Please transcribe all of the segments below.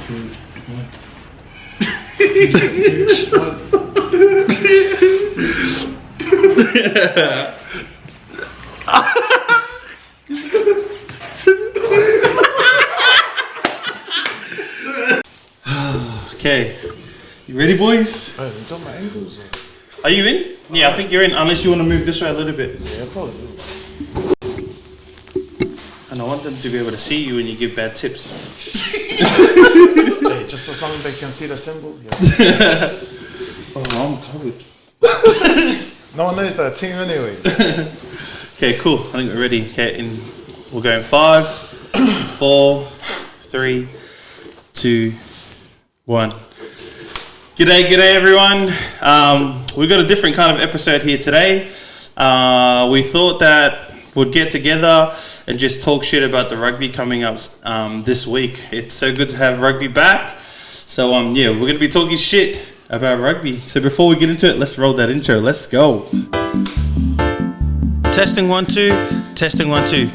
2, 1. Okay, you ready, boys? Oh, you got my ankles. Are you in? Yeah, I think you're in, unless you want to move this way a little bit. Yeah, probably. And I want them to be able to see you when you give bad tips. Hey, just as long as they can see the symbol. Yeah. Oh, I'm covered. No one knows that team anyway. Okay, cool. I think we're ready. Okay, we'll go in 5, 4, 3, 2, 1. G'day everyone. We've got a different kind of episode here today. We thought that we'd get together and just talk shit about the rugby coming up this week. It's so good to have rugby back. So yeah, we're gonna be talking shit about rugby. So before we get into it, let's roll that intro. Let's go. Testing 1 2. Testing 1 2.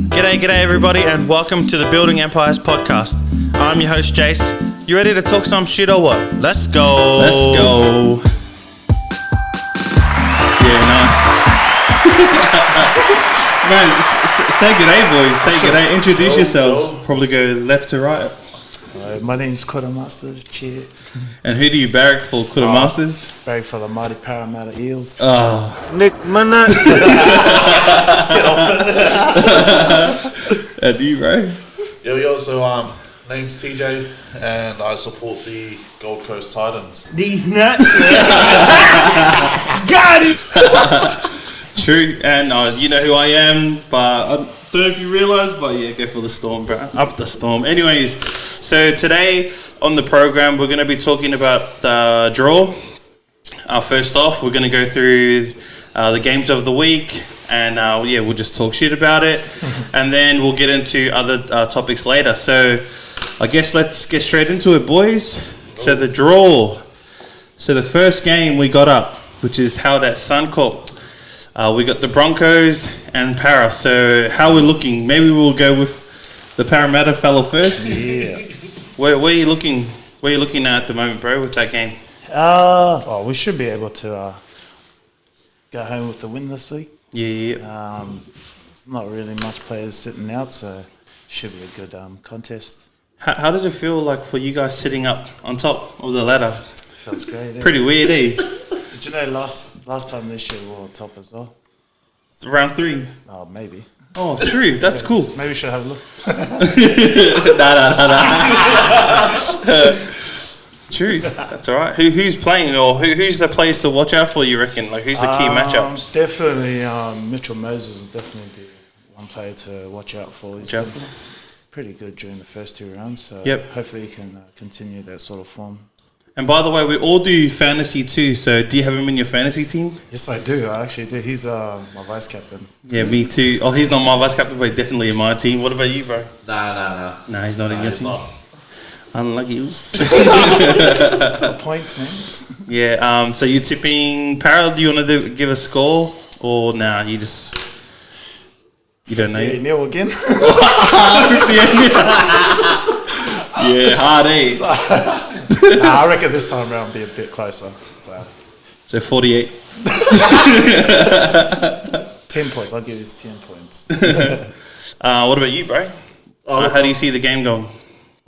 G'day everybody, and welcome to the Building Empires podcast. I'm your host Jace. You ready to talk some shit or what? Let's go. Let's go. Yeah, nice. Man, say g'day, boys. Say g'day. Introduce yourselves. Probably go left to right. My name's Kuda Masters. Cheer. And who do you barrack for, Kuda Masters? Barrack for the mighty Parramatta Eels. Nick Manette. Get off it. And you, bro? Yo, so name's TJ, and I support the Gold Coast Titans. These nuts. Got it. True, and you know who I am, but I don't know if you realise, but yeah, go for the Storm, bro. Up the Storm. Anyways, so today on the program, we're going to be talking about the draw. First off, we're going to go through the games of the week, and yeah, we'll just talk shit about it, and then we'll get into other topics later. So I guess let's get straight into it, boys. So the draw. So the first game we got up, which is held at Suncorp. We got the Broncos and Para. So how we're looking? Maybe we'll go with the Parramatta fellow first. Yeah. Where are you looking? Where are you looking at the moment, bro, with that game? Well, we should be able to go home with the win this week. Yeah. There's not really much players sitting out, so should be a good contest. How does it feel like for you guys sitting up on top of the ladder? Feels great. Pretty weird, eh? Did you know last time this year we were on top as well? Round 3. Oh, maybe. Oh, true. That's cool. Maybe we should have a look. Nah. True. That's all right. Who's playing, or who's the players to watch out for? You reckon? Like, who's the key matchups? Definitely, Mitchell Moses will definitely be one player to watch out for. He's been pretty good during the first 2 rounds, so hopefully he can continue that sort of form. And by the way, we all do fantasy too. So, do you have him in your fantasy team? Yes, I do. I actually do. He's my vice captain. Yeah, me too. Oh, he's not my vice captain, but definitely in my team. What about you, bro? Nah. Nah, he's not in your team. Not. Unlucky. That's the points, man. Yeah. So you're tipping Para? Do you want to give a score, or nah? You don't know. 58-0 again. Yeah, hard, eh? Nah, I reckon this time around will be a bit closer. So 48. 10 points. I'll give you 10 points. What about you, bro? How do you see the game going?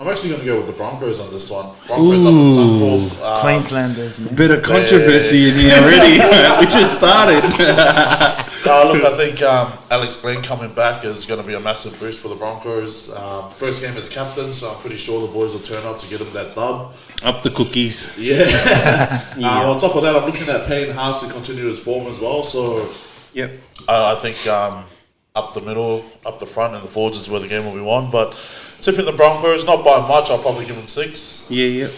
I'm actually going to go with the Broncos on this one. Broncos up in Suncorp. Queenslanders, man. Bit of controversy in here already. We just started. Look, I think Alex Glenn coming back is going to be a massive boost for the Broncos. First game as captain, so I'm pretty sure the boys will turn up to get him that dub. Up the cookies. Yeah. On top of that, I'm looking at Payne Haas to continue his form as well. So, Yep. I think up the middle, up the front, and the forwards is where the game will be won. But tipping the Broncos, not by much. I'll probably give them 6. Yeah.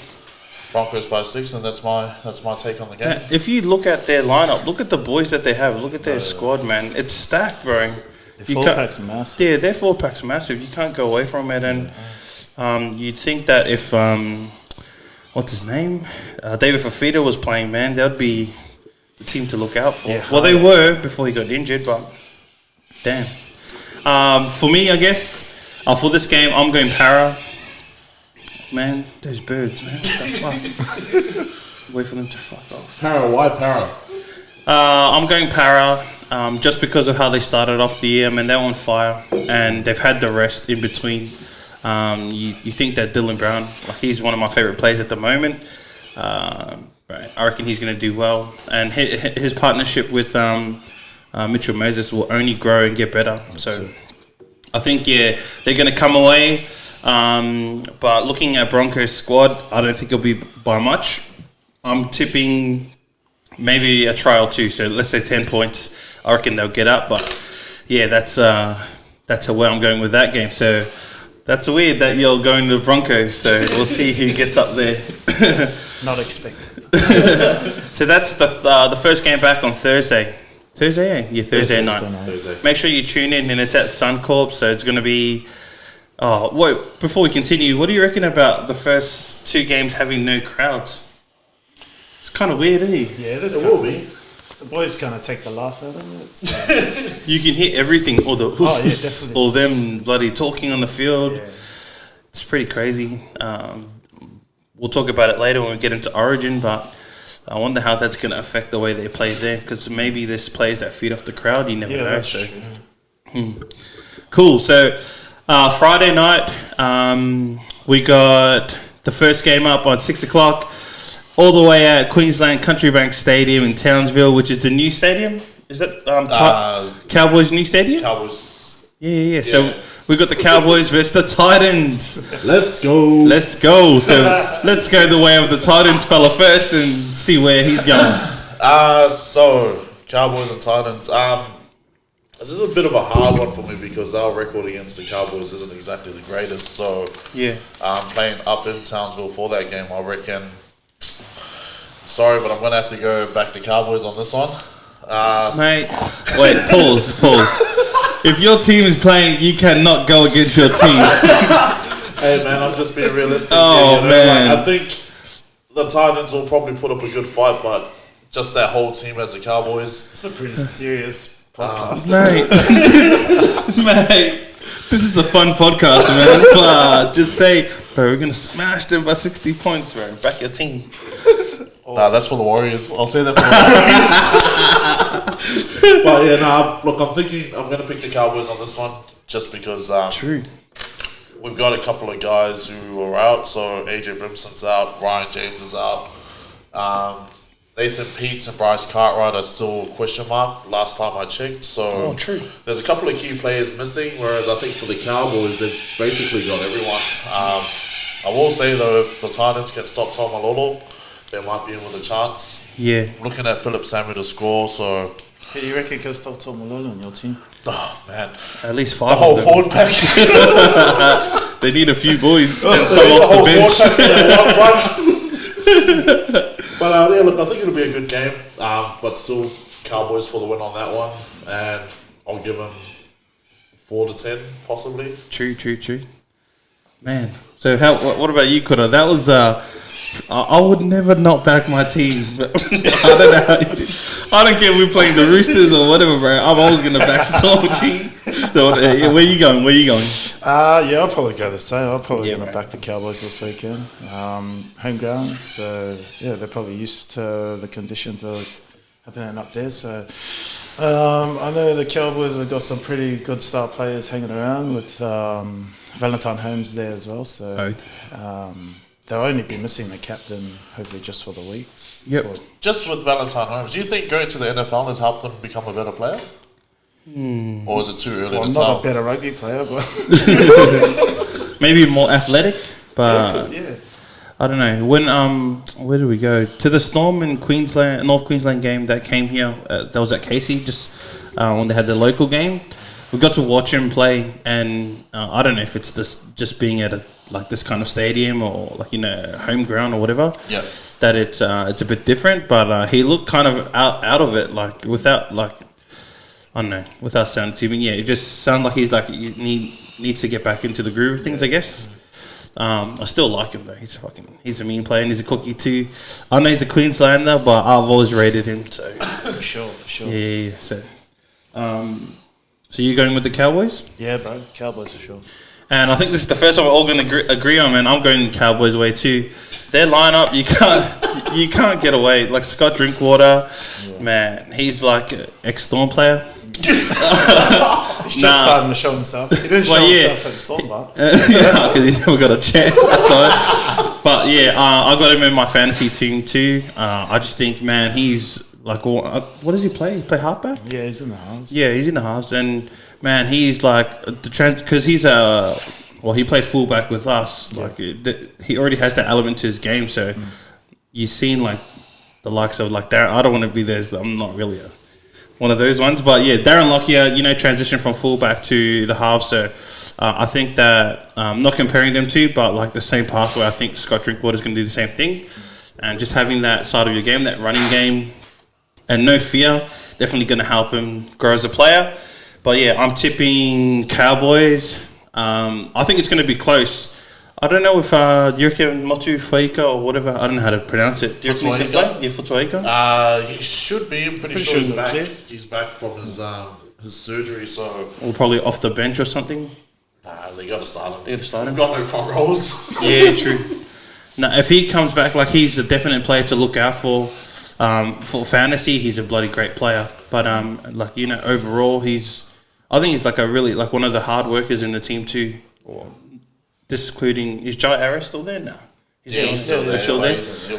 Broncos by 6, and that's my take on the game. If you look at their lineup, look at the boys that they have. Look at their squad, man. It's stacked, bro. The 4-pack's massive. Yeah, their 4-pack's massive. You can't go away from it. And you'd think that if what's his name, David Fafita was playing, man, that'd be the team to look out for. Yeah, well, they were before he got injured, but damn. For me, I guess for this game, I'm going Para. man. Those birds, man. What the fuck? Wait for them to fuck off. Para, why Para? I'm going Para. Just because of how they started off the year. I mean, they're on fire, and they've had the rest in between. You think that Dylan Brown, he's one of my favorite players at the moment. Right, I reckon he's going to do well, and his partnership with Mitchell Moses will only grow and get better. So I think they're going to come away. But looking at Broncos squad, I don't think it'll be by much. I'm tipping maybe a try or two. So let's say 10 points. I reckon they'll get up. But yeah, that's where I'm going with that game. So that's weird that you're going to the Broncos. So we'll see who gets up there. Not expected. So that's the first game back on Thursday. Thursday, yeah, Thursday night. Thursday. Make sure you tune in, and it's at Suncorp. So it's going to be. Oh, wait! Before we continue, what do you reckon about the first two games having no crowds? It's kind of weird, eh? Yeah, It will be. The boys kind of take the laugh out of it. You can hear everything, all the definitely. all them bloody talking on the field. Yeah. It's pretty crazy. We'll talk about it later when we get into Origin, but I wonder how that's going to affect the way they play there, because maybe there's players that feed off the crowd. You never know. That's So true. cool. So Friday night, we got the first game up on 6 o'clock, all the way at Queensland Country Bank Stadium in Townsville, which is the new stadium. Is that Cowboys' new stadium? Cowboys. Yeah. So we got the Cowboys versus the Titans. Let's go. Let's go. So let's go the way of the Titans fella first and see where he's going. So Cowboys and Titans. This is a bit of a hard one for me because our record against the Cowboys isn't exactly the greatest. So Yeah. playing up in Townsville for that game, I reckon. Sorry, but I'm gonna have to go back to Cowboys on this one. Mate, wait, pause. If your team is playing, you cannot go against your team. Hey man, I'm just being realistic. Oh, man. Like, I think the Titans will probably put up a good fight, but just that whole team as the Cowboys. It's a pretty serious podcast. Mate, this is a fun podcast, man. Just say, bro, we're going to smash them by 60 points, bro. Back your team. Nah, that's for the Warriors. I'll say that for the Warriors. But yeah, look, I'm thinking I'm going to pick the Cowboys on this one just because True. we've got a couple of guys who are out. So AJ Brimson's out, Ryan James is out. Nathan Peets and Bryce Cartwright are still question mark last time I checked. So true. There's a couple of key players missing, whereas I think for the Cowboys, they've basically got everyone. I will say though, if the Titans can stop Tom Malolo, they might be in with a chance. Yeah. I'm looking at Philip Samuel to score, so... Who do you reckon can stop Tom Malolo on your team? Oh, man. At least The 5 whole of them. forward pack. They need a few boys and some off the bench. But yeah, look, I think it'll be a good game. But still, Cowboys for the win on that one. And I'll give them 4-10, possibly. True. Man, so what about you, Kuda? That was I would never not back my team. But I don't know. I don't care if we're playing the Roosters or whatever, bro. I'm always gonna back Storm G. So, where you going? Yeah, I'll probably go the same. I'm probably going to right. back the Cowboys this weekend. Home ground, so yeah, they're probably used to the conditions that are happening up there. So I know the Cowboys have got some pretty good star players hanging around with Valentine Holmes there as well. So they'll only be missing the captain, hopefully just for the weeks. Yep. Just with Valentine Holmes, do you think going to the NFL has helped them become a better player? Or is it too early Well, to not tell? a better rugby player, but Maybe more athletic, but yeah. I don't know. When where did we go? To the Storm in Queensland, North Queensland game that came here. That was at Casey, just when they had the local game. We got to watch him play, and I don't know if it's just being at this kind of stadium or home ground or whatever. Yeah. That it's a bit different, but he looked kind of out of it, without I don't know, without sounding too mean. Yeah, it just sounded like he's needs to get back into the groove of things, I guess. I still like him though. He's a mean player and he's a cookie too. I know he's a Queenslander, but I've always rated him. So For sure. yeah. So, so you going with the Cowboys? Yeah, bro. Cowboys for sure. And I think this is the first one we're all going to agree on, man. I'm going Cowboys' way too. Their lineup, you can't get away. Like Scott Drinkwater, man, he's like an ex-Storm player. He's just starting to show himself. He didn't show himself at Storm, but because he never got a chance. That's all. But yeah, I got him in my fantasy team too. I just think, man, he's like, what does he play? He play halfback? yeah, he's in the halves. Yeah, he's in the halves, and man, he's like because he's he played fullback with us. Like he already has that element to his game. So you've seen like the likes of like Darren. I don't want to be there. So I'm not really one of those ones, but yeah, Darren Lockyer, transition from fullback to the half. So I think that not comparing them to, but like the same pathway. I think Scott Drinkwater is going to do the same thing, and just having that side of your game, that running game. And no fear, definitely going to help him grow as a player. But yeah, I'm tipping Cowboys. I think it's going to be close. I don't know if you reckon Motu Faika or whatever. I don't know how to pronounce it. Do you reckon he can play? Yeah, Futuaika. He should be. I'm pretty sure he's back. He's back from his surgery, so. Or probably off the bench or something. Nah, they got to start him. They got to start him. We've got no front rows. Yeah, true. No, if he comes back, like he's a definite player to look out for. For fantasy, he's a bloody great player. But overall, I think he's like like one of the hard workers in the team too. Or excluding, is Jai Arrow still there now? He's still there. He'll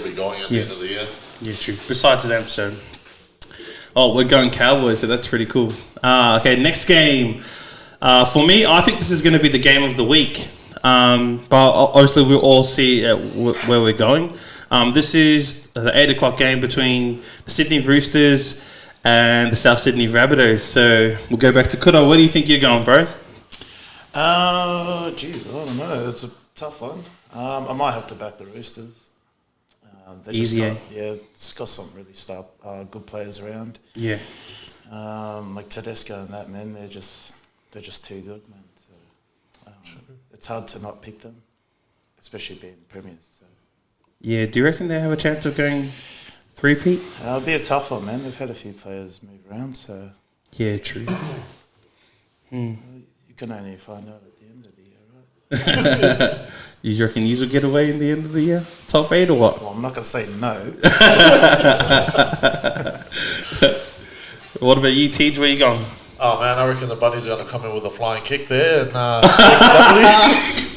be going at the end of the year. Yeah, true. Besides them, so. Oh, we're going Cowboys, so that's pretty cool. Okay, next game. For me, I think this is going to be the game of the week. But obviously, we'll all see where we're going. This is the 8 o'clock game between the Sydney Roosters and the South Sydney Rabbitohs. So we'll go back to Kudo. Where do you think you're going, bro? I don't know. It's a tough one. I might have to back the Roosters. Easy, it's got some really good players around. Yeah. Like Tedesco and that, man. They're just too good, man. So, it's hard to not pick them, especially being premiers. So. Yeah, do you reckon they have a chance of going three-peat? It'll be a tough one, man. They've had a few players move around, so... Yeah, true. You can only find out at the end of the year, right? You reckon you will get away in the end of the year? Top 8 or what? Well, I'm not going to say no. What about you, Tej? Where you going? Oh, man, I reckon the Bunnies are going to come in with a flying kick there. And,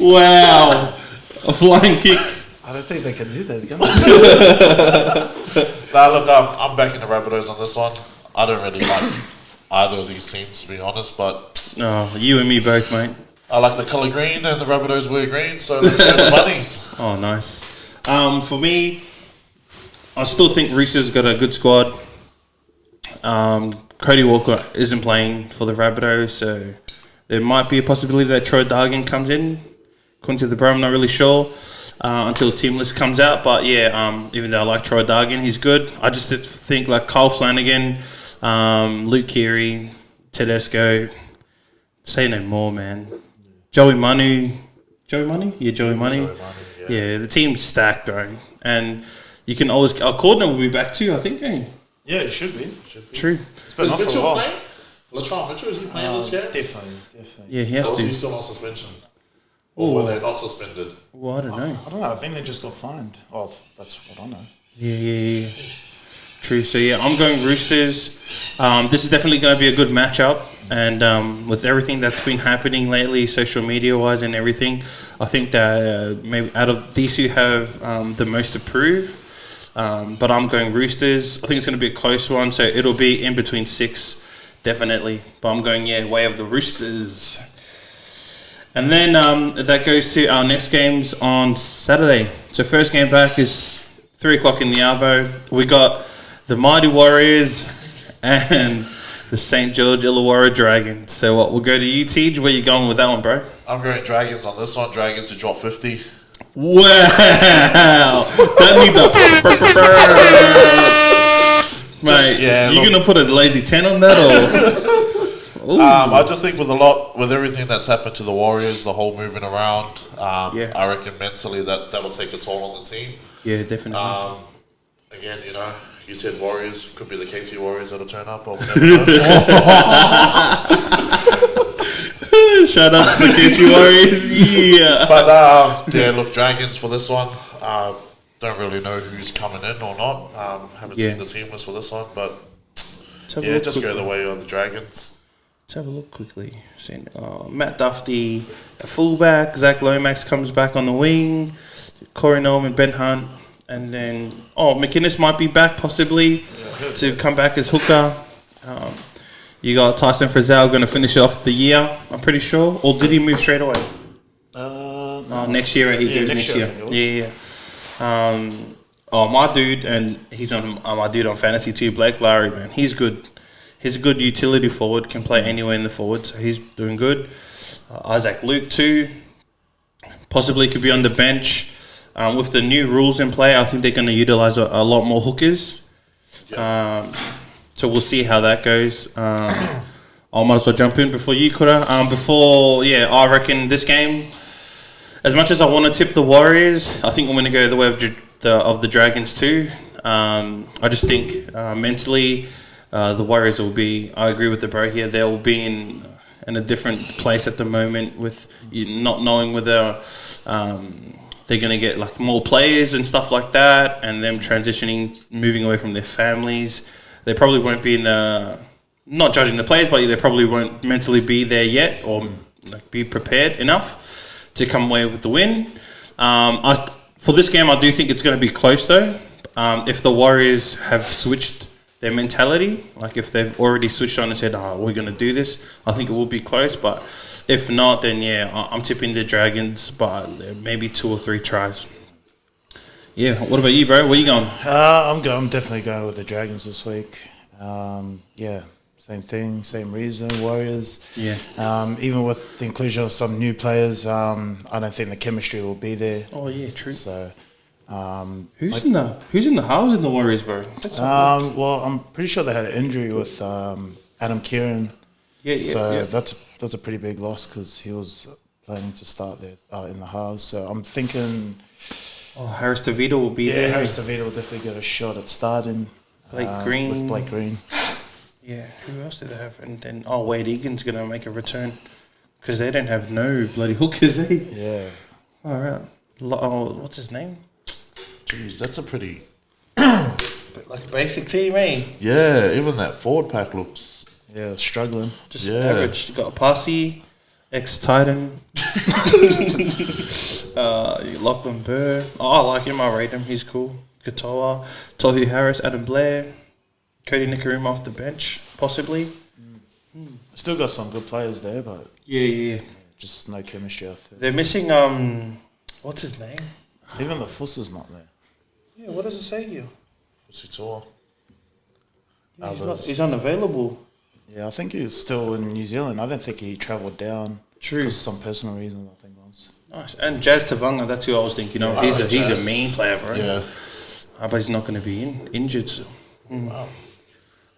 wow. A flying kick. I don't think they can do that, can they? Look, I'm backing the Rabbitohs on this one. I don't really like either of these teams, to be honest, but... No, you and me both, mate. I like the colour green, and the Rabbitohs wear green, so let's go the Bunnies. Oh, nice. For me, I still think Roosters got a good squad. Cody Walker isn't playing for the Rabbitohs, so there might be a possibility that Troy Dargan comes in. According to the bro, I'm not really sure until the team list comes out. But yeah, even though I like Troy Dargan, he's good. I just think like Kyle Flanagan, Luke Keary, Tedesco. Say no more, man. Joey Manu. Joey Manu? Yeah, Joey Manu. Yeah, the team's stacked, bro. And you can always... Cordner will be back too, I think, eh? Yeah, it should be. True. Is Mitchell playing? Latrell Mitchell, is he playing this game? Definitely. Yeah, he has Or to. is he still on suspension? Or were they not suspended? Well, I don't know. I don't know. I think they just got fined. Oh, that's what I know. Yeah. True. So yeah, I'm going Roosters. This is definitely going to be a good matchup, and with everything that's been happening lately, social media wise and everything, I think that maybe out of these two have the most to prove. But I'm going Roosters. I think it's going to be a close one, so it'll be in between 6, definitely. But I'm going way of the Roosters. And then that goes to our next games on Saturday. So first game back is 3 o'clock in the Arvo. We got the Mighty Warriors and the St. George Illawarra Dragons. So what? We'll go to you, Tej. Where you going with that one, bro? I'm going Dragons on this one. Dragons to drop 50. Wow! That needs a... Mate, Yeah, you look. going to put a lazy 10 on that or... I just think with everything that's happened to the Warriors, the whole moving around, Yeah. I reckon mentally that'll take a toll on the team. Yeah, definitely. Again, you said Warriors, could be the KC Warriors that'll turn up, or we never know. Shout out to the KC Warriors. Yeah. But yeah, look, Dragons for this one. Don't really know who's coming in or not. Haven't Yeah. seen the team list for this one, but Let's have a yeah, look just go quickly. the way of the Dragons. Let's have a look quickly. Matt Duffy, a fullback. Zach Lomax comes back on the wing. Corey Norman, Ben Hunt. And then, McInnes might be back possibly to come back as hooker. You got Tyson Frizzell going to finish off the year, I'm pretty sure. Or did he move straight away? Next year, he goes next year. I think it was. Yeah. My dude, and he's on my dude on fantasy too, Blake Lowry, man. He's good. He's a good utility forward, can play anywhere in the forward, so he's doing good. Isaac Luke too, possibly could be on the bench. With the new rules in play, I think they're going to utilize a lot more hookers. So we'll see how that goes. I might as well jump in before you, Kura. I reckon this game, as much as I want to tip the Warriors, I think I'm going to go the way of the Dragons too. I just think mentally, the Warriors will be. I agree with the bro here. They'll be in a different place at the moment with not knowing whether they're going to get like more players and stuff like that, and them transitioning, moving away from their families. They probably won't be not judging the players, but they probably won't mentally be there yet or like be prepared enough to come away with the win. For this game, I do think it's going to be close though. If the Warriors have switched their mentality, like if they've already switched on and said, we're going to do this, I think it will be close. But if not, then I'm tipping the Dragons by maybe 2 or 3 tries. Yeah, what about you, bro? Where you going? I'm definitely going with the Dragons this week. Same thing, same reason. Warriors. Yeah. Even with the inclusion of some new players, I don't think the chemistry will be there. Oh yeah, true. So, Who's in the house in the Warriors, bro? well, I'm pretty sure they had an injury with Adam Kieran. Yeah. That's a pretty big loss because he was planning to start there in the house. So I'm thinking. Harris DeVito will be there. Harris DeVito will definitely get a shot at starting. Blake Green. With Blake Green. Yeah, who else did they have? And then Wade Egan's gonna make a return because they don't have no bloody hookers, eh? Yeah. All right. What's his name? Jeez, that's a pretty Like a basic team, eh? yeah. Even that forward pack looks Yeah, struggling. Just Yeah. average. You got a Posse, ex-Titan. Lachlan Burr. I like him. I rate him. He's cool. Katoa, Tohu Harris, Adam Blair, Cody Nikarima off the bench, possibly. Still got some good players there, but Yeah. just no chemistry out there. They're missing, what's his name? Even the Fuss is not there. Yeah, what does it say here? Pussy tour. He's unavailable. Yeah, I think he's still in New Zealand. I don't think he travelled down. True. For some personal reasons, I think once. Nice. And Jazz Tavanga, that's who I was thinking of. He's a Jazz. mean player, bro. Yeah. But he's not going to be injured. So.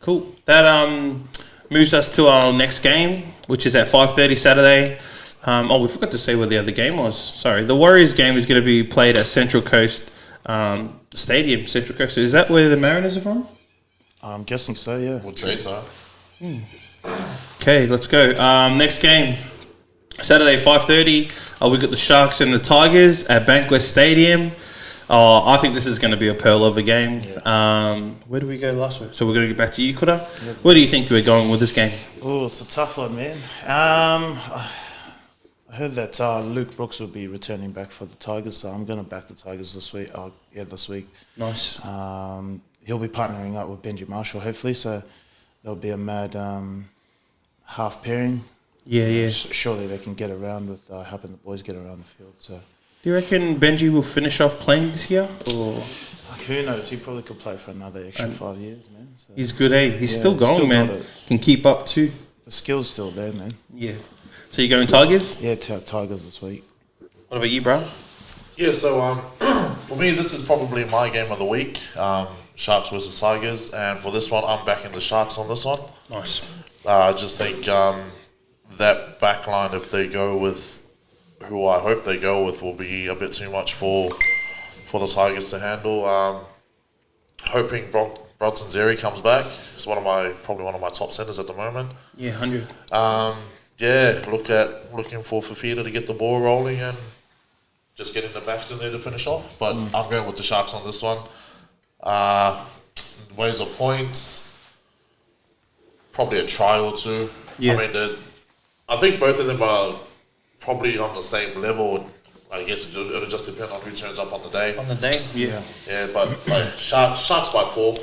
Cool. That moves us to our next game, which is at 5:30 Saturday. We forgot to say where the other game was. Sorry. The Warriors game is going to be played at Central Coast Stadium. Central Coast. Is that where the Mariners are from? I'm guessing so, yeah. Would say so. Okay, let's go. Next game, Saturday 5:30. We got the Sharks and the Tigers at Bankwest Stadium. I think this is going to be a pearl of a game. Where did we go last week? So we're going to get back to you, Kuta. Where do you think we're going with this game? Oh, it's a tough one, man. I heard that Luke Brooks will be returning back for the Tigers, so I'm going to back the Tigers this week. This week. Nice. He'll be partnering up with Benji Marshall, hopefully, so there'll be a mad half pairing. Yeah. Surely they can get around with helping the boys get around the field. So Do you reckon Benji will finish off playing this year? Or who knows? He probably could play for another extra 5 years, man. So he's good, eh? He's Yeah, still going, still man. got it. Can keep up too. the skill's still there, man. Yeah. So you going Tigers? Yeah, Tigers this week. What about you, bro? Yeah, so for me, this is probably my game of the week. Sharks versus Tigers, and for this one, I'm backing the Sharks on this one. Nice. I just think that backline, if they go with who I hope they go with, will be a bit too much for the Tigers to handle. Hoping Bronson Zeri comes back. He's probably one of my top centers at the moment. Yeah, 100. looking for Fafita to get the ball rolling and just getting the backs in there to finish off. But I'm going with the Sharks on this one. Ways of points, probably a try or two. Yeah. I mean, I think both of them are probably on the same level. I guess it'll just depend on who turns up on the day. On the day? Yeah. Yeah, but like Sharks by 4.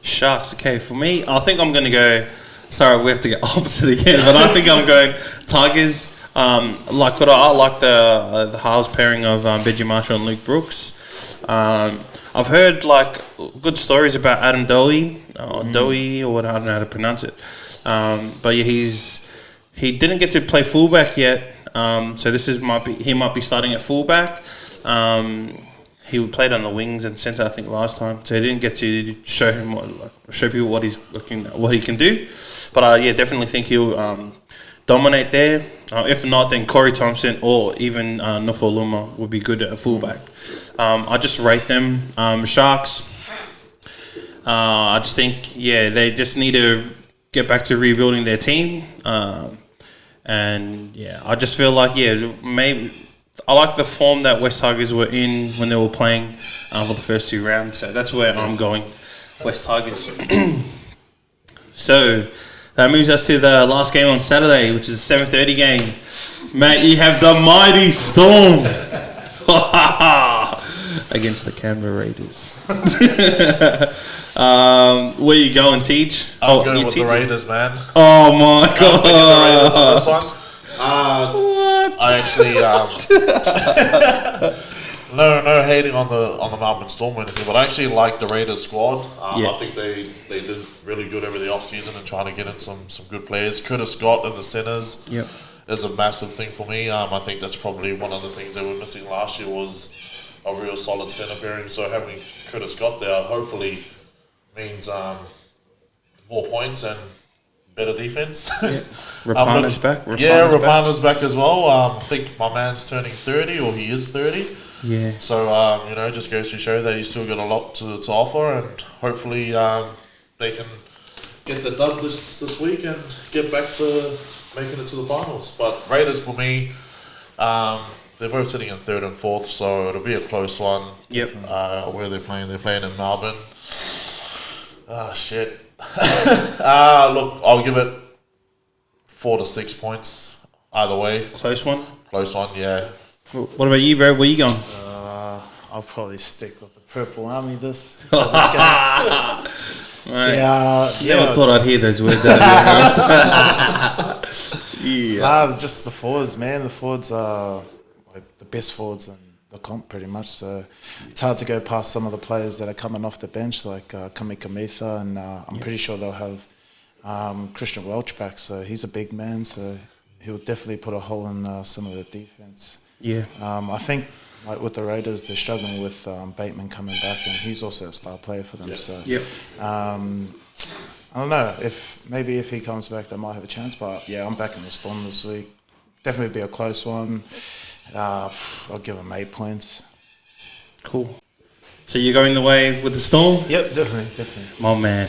Sharks, okay. For me, I think I'm going to go... Sorry, we have to get opposite again, but I think I'm going Tigers. Like the halves pairing of Benji Marshall and Luke Brooks. I've heard like good stories about Adam Dowie, Dowie, or what, I don't know how to pronounce it. But yeah, he didn't get to play fullback yet. So he might be starting at fullback. He played on the wings and centre, I think, last time. So he didn't get to show people what he can do. But yeah, definitely think he'll dominate there. If not, then Corey Thompson or even Nofaluma would be good at a fullback. I just rate them. Sharks, I just think, they just need to get back to rebuilding their team. And yeah, I just feel like, maybe I like the form that West Tigers were in when they were playing for the first 2 rounds. So that's where I'm going, West Tigers. So that moves us to the last game on Saturday, which is a 7:30 game. Mate, you have the mighty Storm against the Canberra Raiders. Where you going, Teach? I'm going with the Raiders, man. Oh my God! I'm taking the Raiders on this one. What? I actually no hating on the Melbourne Storm or anything, but I actually like the Raiders squad. I think they did really good over the off season and trying to get in some good players. Curtis Scott in the centers is a massive thing for me. I think that's probably one of the things they were missing last year was a real solid center pairing. So having Curtis Scott there hopefully means more points and better defense. Rapana's back. Rapana's back as well. I think my man's turning 30, or he is 30. Yeah. So, just goes to show that he's still got a lot to offer, and hopefully they can get the dub this week and get back to making it to the finals. But Raiders, for me, they're both sitting in 3rd and 4th, so it'll be a close one. Yep. Where they're playing? They're playing in Melbourne. Shit. Look, I'll give it 4 to 6 points either way. Close one, yeah. What about you, bro? Where you going? I'll probably stick with the Purple Army this. Right. Never thought I'd hear those words. It's just the forwards, man. The forwards are like the best forwards in the comp, pretty much. So it's hard to go past some of the players that are coming off the bench, like Kamikamitha, and I'm pretty sure they'll have Christian Welch back. So he's a big man, so he'll definitely put a hole in some of the defense. Yeah. I think like with the Raiders, they're struggling with Bateman coming back, and he's also a star player for them. So I don't know if he comes back, they might have a chance. But yeah, I'm backing the Storm this week. Definitely be a close one. I'll give them 8 points. Cool. So you're going the way with the Storm? Yep, definitely. My man.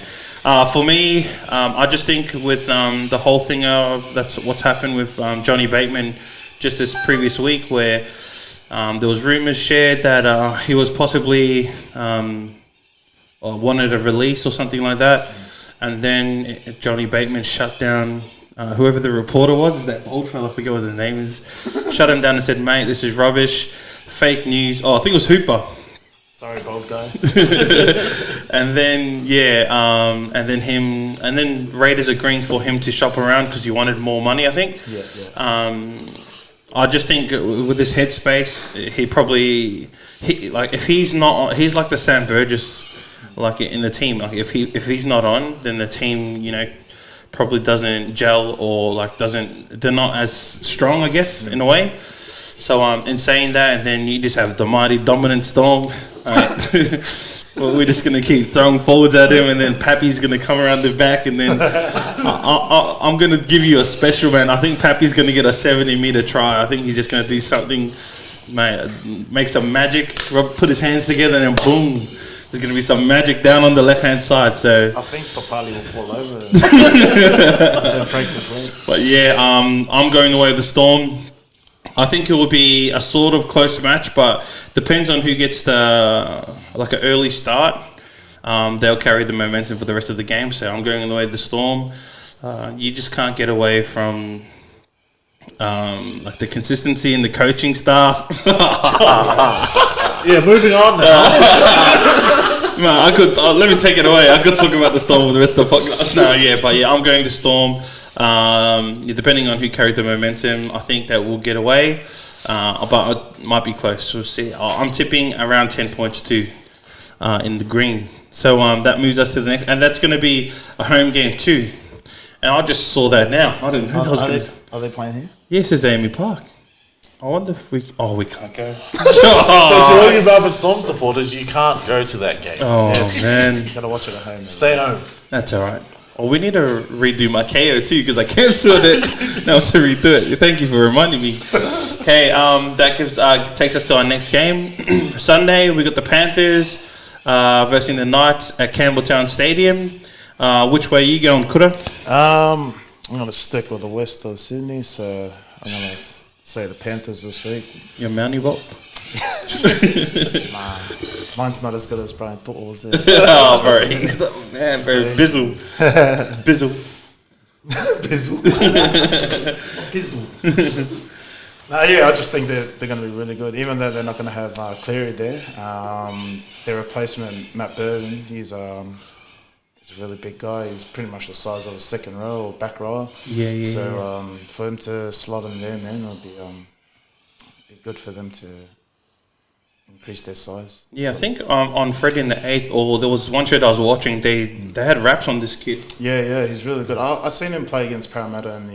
For me, I just think with the whole thing of that's what's happened with Johnny Bateman just this previous week, where there was rumours shared that he was possibly wanted a release or something like that, and then Johnny Bateman shut down whoever the reporter was, that old fella, I forget what his name is, shut him down and said, mate, this is rubbish, fake news. I think it was Hooper. Sorry, bald guy. And then and then Raiders agreeing for him to shop around because he wanted more money, I think. I just think with his headspace, if he's not on, he's like the Sam Burgess, like in the team. Like if he's not on, then the team, probably doesn't gel or they're not as strong, I guess, in a way. So in saying that, and then you just have the mighty dominant Storm. Right. Well, we're just gonna keep throwing forwards at him, and then Pappy's gonna come around the back, and then I'm gonna give you a special, man. I think Pappy's gonna get a 70-meter try. I think he's just gonna do something, man, make some magic, put his hands together, and then boom, there's going to be some magic down on the left-hand side. So, I think Papali will fall over and then break his leg. but yeah, I'm going the way of the Storm. I think it will be a sort of close match, but depends on who gets the like an early start. They'll carry the momentum for the rest of the game. So I'm going in the way of the Storm. You just can't get away from like the consistency in the coaching staff. Yeah, moving on now. Man, I could let me take it away. I could talk about the Storm with the rest of the podcast. No, yeah, but yeah, I'm going to Storm. Depending on who carries the momentum, I think that will get away, but it might be close. We'll see. I'm tipping around 10 points too in the green. So that moves us to the next, and that's going to be a home game too. And I just saw that now. I didn't know that was going to. Are they playing here? Yes, it's Amy Park. I wonder if we. Oh, we can't. Okay. So to all you Melbourne Storm supporters, you can't go to that game. Oh man, Gotta watch it at home. Stay home. that's all right. Oh, we need to redo my KO too because I cancelled it. Now to redo it. Thank you for reminding me. Okay, that takes us to our next game. Sunday we got the Panthers versus the Knights at Campbelltown Stadium. Which way are you going, Kura? I'm gonna stick with the west of Sydney, so I'm gonna say the Panthers this week. Your Mountie Bolt. Nah, mine's not as good as Brian thought it was. There. Oh, bro, he's the man, bro. Bizzle, Bizzle. Bizzle. Bizzle. Yeah, I just think they're going to be really good, even though they're not going to have Cleary there. Their replacement, Matt Burton, he's a really big guy. He's pretty much the size of a second row or back row. Yeah. So for him to slot him there, man, it'll be good for them to increase their size. Yeah, I think on Friday in the 8th, or there was one show that I was watching, they had raps on this kid. Yeah, he's really good. I seen him play against Parramatta in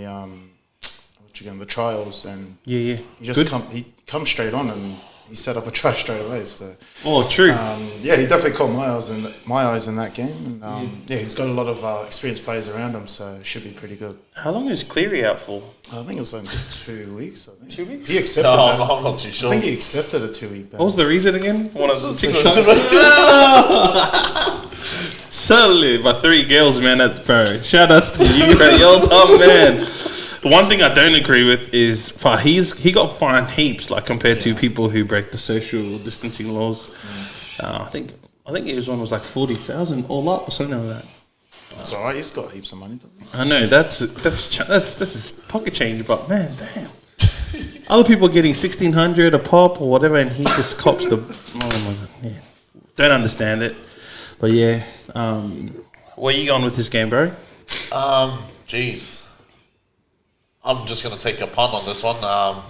the trials, and Yeah. he just he comes straight on and he set up a try straight away. So Oh, true. he definitely caught my eyes in that game. And, he's got a lot of experienced players around him, so it should be pretty good. How long is Cleary out for? I think it was only 2 weeks. I think 2 weeks? he accepted. No, that. I'm not too I sure. think he accepted a 2-week ban. What was the reason again? One of the So- Certainly, by 3 girls, man. That's bro. Shout outs to you, bro. Yo, top man. The one thing I don't agree with is he got fined heaps, like compared to people who break the social distancing laws. I think his one was like 40,000 all up or something like that. It's alright. He's got heaps of money. Doesn't he? I know that's his pocket change, but man, damn. Other people are getting 1,600 a pop or whatever, and he just cops the. Oh my god, man. Don't understand it, but yeah. Where you going with this game, bro? Jeez. I'm just going to take a punt on this one. I'm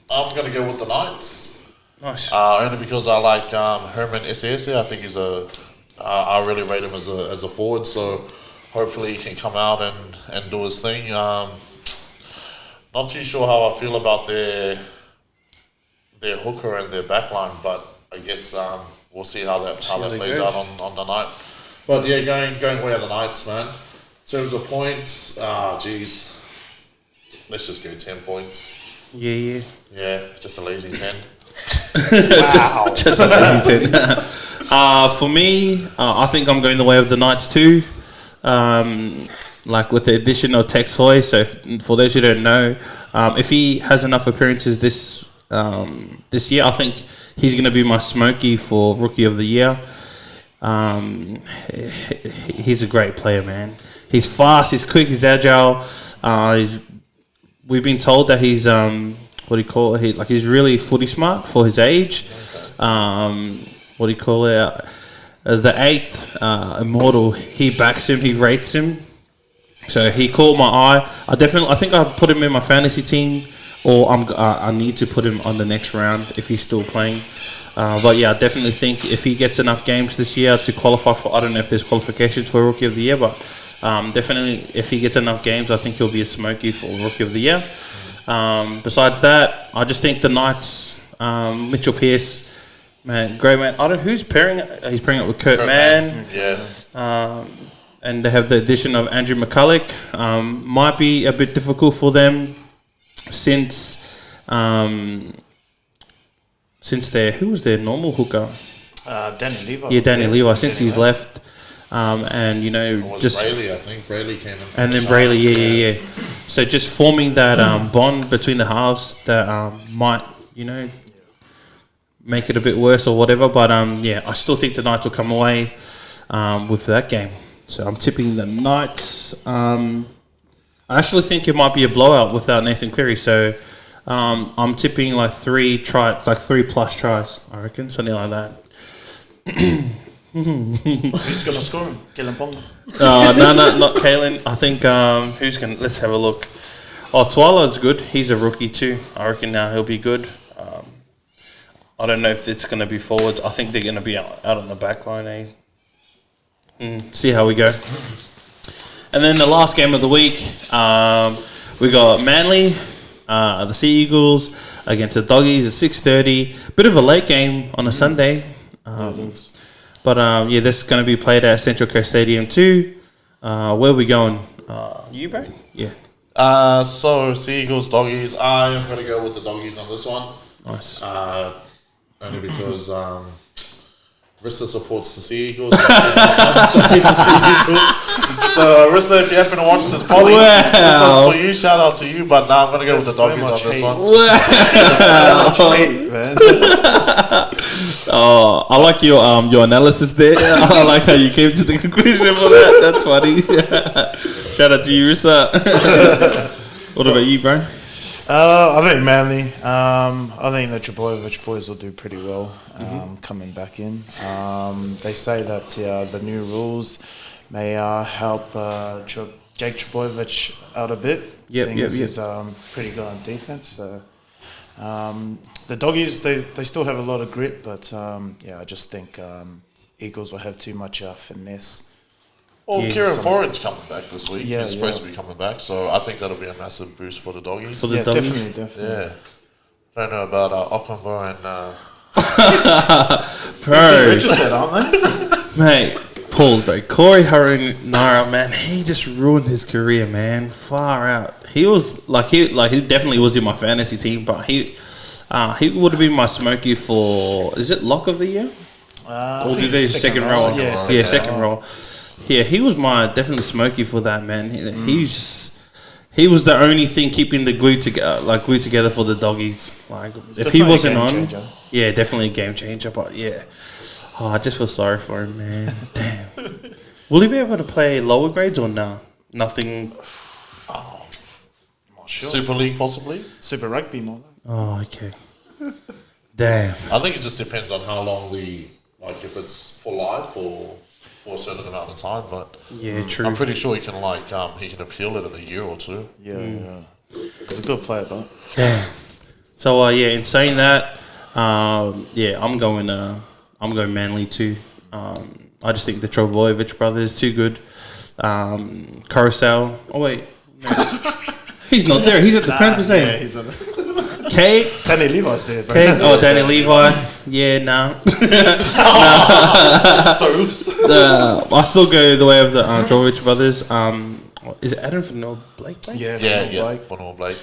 going to go with the Knights. Nice. Only because I like Herman Essiesi. I think he's I really rate him as a forward, so hopefully he can come out and do his thing. Not too sure how I feel about their hooker and their backline, but I guess we'll see how that plays out on the night. But yeah, going way of the Knights, man. In terms of points, geez. Let's just go 10 points. Yeah. Yeah, just a lazy 10. Just a lazy 10. For me, I think I'm going the way of the Knights too. Like with the addition of Tex Hoy. So for those who don't know, if he has enough appearances this year, I think he's going to be my Smokey for Rookie of the Year. He's a great player, man. He's fast, he's quick, he's agile. We've been told that he's he's really footy smart for his age. The 8th Immortal, he backs him, he rates him. So he caught my eye. I think I put him in my fantasy team, or I need to put him on the next round if he's still playing. But yeah, I definitely think if he gets enough games this year to qualify for, I don't know if there's qualifications for Rookie of the Year, but definitely if he gets enough games, I think he'll be a Smokey for Rookie of the Year. Besides that, I just think the Knights, Mitchell Pearce, man, great man. I don't who's pairing. He's pairing up with Kurt Mann. Yeah. And they have the addition of Andrew McCulloch. Might be a bit difficult for them since who was their normal hooker? Danny Levi. Yeah, Danny Levi since Danny he's Levi. left, and you know It was just Brayley, I think. Brayley came in. and then Brayley, yeah. So just forming that bond between the halves that might make it a bit worse or whatever. But yeah, I still think the Knights will come away with that game. So I'm tipping the Knights. I actually think it might be a blowout without Nathan Cleary. So I'm tipping like 3 plus tries. I reckon something like that. Who's gonna score him? Kellen Ponga. No, not Kalen. I think who's gonna? Let's have a look. Oh, Twilight's good. He's a rookie too. I reckon now he'll be good. I don't know if it's gonna be forwards. I think they're gonna be out on the back line. See how we go. And then the last game of the week, we got Manly, the Sea Eagles against the Doggies at 6:30. Bit of a late game on a Sunday. But yeah, this is going to be played at Central Coast Stadium too. Where are we going? You, bro? Yeah. So Sea Eagles, Doggies. I am going to go with the Doggies on this one. Nice. Only because Rissa supports the Sea Eagles. So Rissa, if you happen to watch this poly, this one's for you. Shout out to you. But now I'm going to go with the So Doggies much on this hate. one. Hey, man. Oh, I like your analysis there. I like how you came to the conclusion for that. That's funny. Shout out to you, Rissa. What about you, bro? I think Manly. I think the Trebojevic boys will do pretty well coming back in. They say that the new rules may help Jake Trebojevic out a bit. Seeing as he's pretty good on defense. So, the Doggies, they still have a lot of grit, but I just think Eagles will have too much finesse. Well, Yeah, Kieran Foran's coming back this week. Yeah, He's supposed to be coming back, so I think that'll be a massive boost for the Doggies. For the Doggies? Definitely. Yeah. Don't know about Okambo and Bro, Registered, aren't they? mate, Paul, bro. Corey Haranara, man, he just ruined his career, man. Far out. He was he definitely was in my fantasy team, but he would have been my smoky for, is it lock of the year? Or did they second row? Yeah, Second row. Yeah, he was my definitely smoky for that, man. He was the only thing keeping the glue together for the Doggies. Like if he definitely a wasn't game on, changer. yeah, definitely a game changer. But yeah, I just feel sorry for him, man. Damn. Will he be able to play lower grades or no? Nothing. Not sure. Super League possibly. Super Rugby, more. Oh, okay. Damn. I think it just depends on how long if it's for life or for a certain amount of time. But Yeah, true. I'm pretty sure he can he can appeal it in a year or two. Yeah. He's a good player, though. Damn. So in saying that, I'm going Manly too. I just think the Trebojevic brothers is too good. Carousel. Oh wait, no. He's not there. He's at the Panthers. Yeah, he's a Kate. Danny Levi's there, bro. Kate. Oh, Danny Levi. Yeah, nah. I still go the way of the Trebojevic brothers. Is it Adam Fennell Blake? Yeah, For Noel Blake.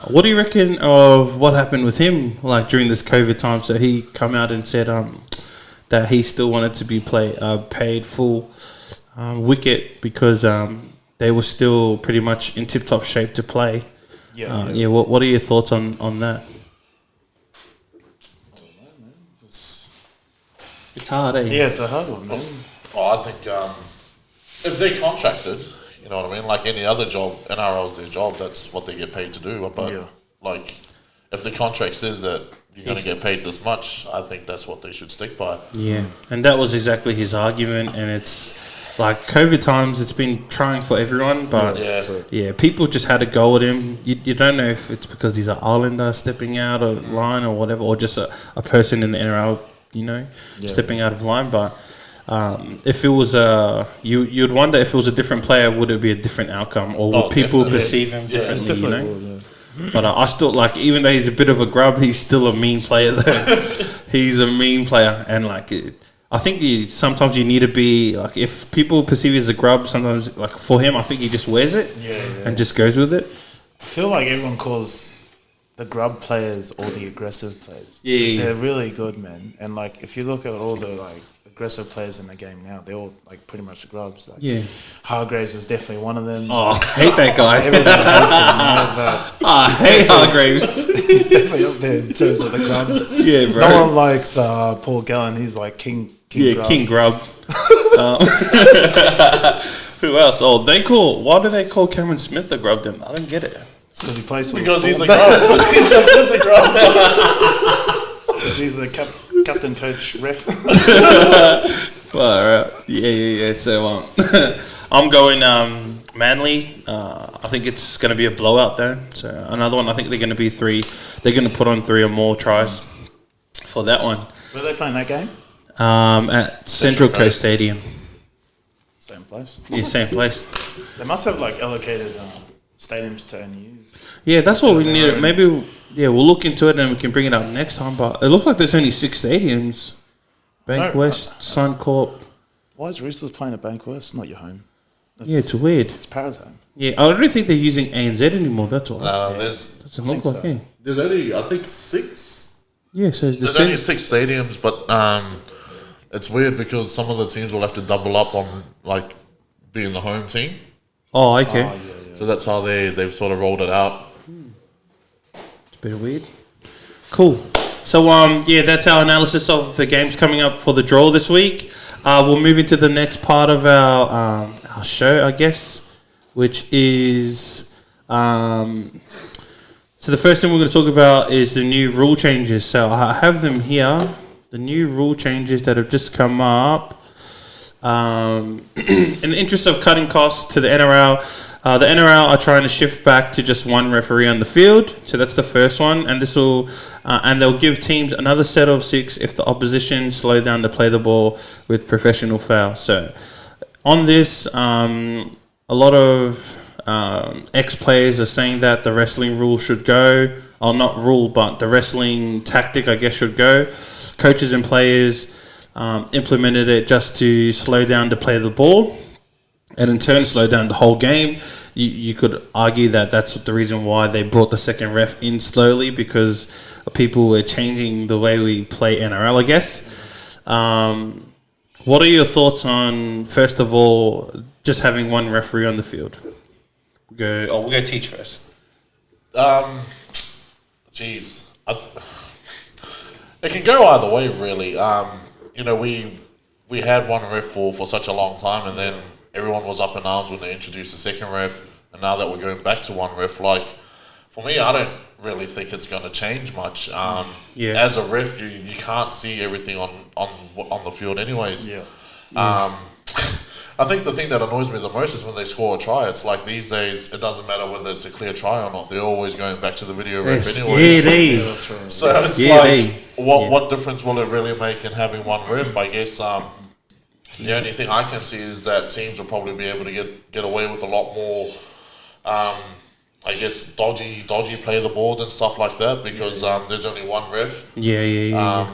What do you reckon of what happened with him, like during this COVID time? So he come out and said that he still wanted to be paid full wicket because they were still pretty much in tip-top shape to play. Yeah. What are your thoughts on that? It's hard, eh? Yeah, it's a hard one, man. Well, I think if they're contracted, you know what I mean, like any other job, NRL is their job. That's what they get paid to do. But if the contract says that you're going to get paid this much, I think that's what they should stick by. Yeah, and that was exactly his argument, and it's like COVID times, it's been trying for everyone, but people just had to go with him. You don't know if it's because he's an Islander stepping out of line or whatever, or just a person in the NRL, stepping out of line, but if it was you'd wonder if it was a different player, would it be a different outcome, or would people perceive him differently, But I still, even though he's a bit of a grub, he's still a mean player though. He's a mean player, and I think sometimes you need to be if people perceive you as a grub, sometimes for him, I think he just wears it and just goes with it. I feel like everyone calls the grub players or the aggressive players. Yeah, 'Cause yeah. they're really good, man. And like, if you look at all the like aggressive players in the game now, they're all like pretty much grubs. Like, Yeah. Hargraves is definitely one of them. Oh, I hate that guy. Everybody hates him, man, but I hate Hargraves. he's definitely up there in terms of the grubs. Yeah, bro. No one likes Paul Gallen. He's like king Yeah, grub. King Grub. Who else? Oh, why do they call Cameron Smith a grub then? I don't get it. Because he plays for Because the he's a Storm. grub. He just is a grub. Because he's the captain, coach, ref. Far out. Yeah. So I'm going Manly. I think it's going to be a blowout though. So another one. I think they're going to be 3. They're going to put on 3 or more tries for that one. Where are they playing that game? At Central Coast Coast. Stadium. Same place. Yeah, same place. They must have like allocated stadiums to only use. Yeah, that's what we Their need. own. Maybe we'll look into it and we can bring it up next time. But it looks like there's only 6 stadiums. Bank No, West, Suncorp. Why is Roosters playing at Bankwest? Not your home. Yeah, it's weird. It's Paris home. Yeah, I don't think they're using ANZ anymore. That's why. Doesn't look think like so. it. There's only, I think, 6. Yeah, so it's the There's same. only 6 stadiums, but it's weird because some of the teams will have to double up on like being the home team. Oh, okay. So that's how they've sort of rolled it out. It's a bit weird. Cool. So that's our analysis of the games coming up for the draw this week. We'll move into the next part of our show, I guess, which is so the first thing we're going to talk about is the new rule changes. So I have them here. The new rule changes that have just come up. In the interest of cutting costs to the NRL, the NRL are trying to shift back to just one referee on the field. So that's the first one, and this will, and they'll give teams another set of 6 if the opposition slow down to play the ball with professional foul. So on this, a lot of ex-players are saying that the wrestling rule should go, or not rule, but the wrestling tactic, I guess, should go. Coaches and players implemented it just to slow down to play the ball, and in turn slow down the whole game. You could argue that that's the reason why they brought the second ref in slowly, because people were changing the way we play NRL, I guess. What are your thoughts on, first of all, just having one referee on the field? We'll go Teach first. Jeez. It can go either way, really. We had one ref for such a long time, and then everyone was up in arms when they introduced the second ref, and now that we're going back to one ref, like, for me, I don't really think it's going to change much. As a ref, you can't see everything on the field anyways. Yeah. I think the thing that annoys me the most is when they score a try. It's like these days, it doesn't matter whether it's a clear try or not. They're always going back to the video ref anyways. Yeah, that's right. So it's what difference will it really make in having one ref? I guess the only thing I can see is that teams will probably be able to get away with a lot more, I guess, dodgy play the balls and stuff like that, because there's only one ref. Yeah.